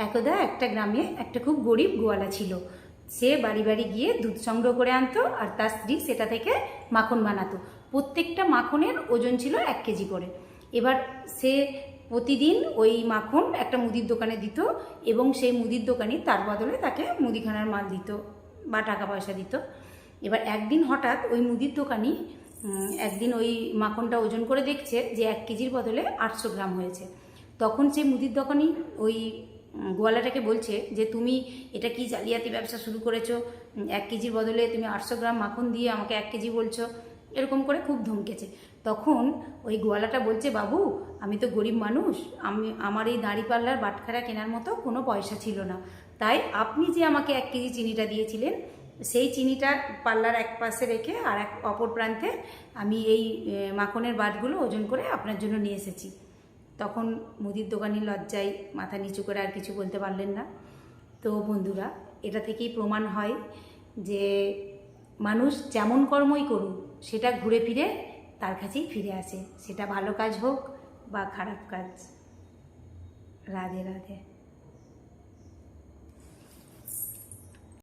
একদা একটা গ্রামে একটা খুব গরিব গোয়ালা ছিল। সে বাড়ি বাড়ি গিয়ে দুধ সংগ্রহ করে আনতো আর তার স্ত্রী সেটা থেকে মাখন বানাতো। প্রত্যেকটা মাখনের ওজন ছিল 1 কেজি করে। এবার সে প্রতিদিন ওই মাখন একটা মুদির দোকানে দিত এবং সেই মুদির দোকানি তার বদলে তাকে মুদিখানার মাল দিত বা টাকা পয়সা দিত। এবার একদিন হঠাৎ ওই মুদির দোকানি একদিন ওই মাখনটা ওজন করে দেখছে যে 1 কেজির বদলে 800 গ্রাম হয়েছে। তখন সেই মুদির দোকানি ওই গোয়ালাটাকে বলছে যে তুমি এটা কি জালিয়াতি ব্যবসা শুরু করেছো, 1 কেজির বদলে তুমি 800 গ্রাম মাখন দিয়ে আমাকে 1 কেজি বলছো, এরকম করে খুব ধমকেছে। তখন ওই গোয়ালাটা বলছে, বাবু আমি তো গরিব মানুষ, আমার এই দাঁড়িপাল্লার বাটখারা কেনার মতো কোনো পয়সা ছিল না, তাই আপনি যে আমাকে 1 কেজি চিনিটা দিয়েছিলেন সেই চিনিটা পাল্লার এক পাশে রেখে আর অপর প্রান্তে আমি এই মাখনের বাটগুলো ওজন করে আপনার জন্য নিয়ে এসেছি। তখন মুদির দোকানি লজ্জায় মাথা নিচু করে আর কিছু বলতে পারলেন না। তো বন্ধুরা, এটা থেকেই প্রমাণ হয় যে মানুষ যেমন কর্মই করুক সেটা ঘুরে ফিরে তার কাছেই ফিরে আসে, সেটা ভালো কাজ হোক বা খারাপ কাজ। রাধে রাধে।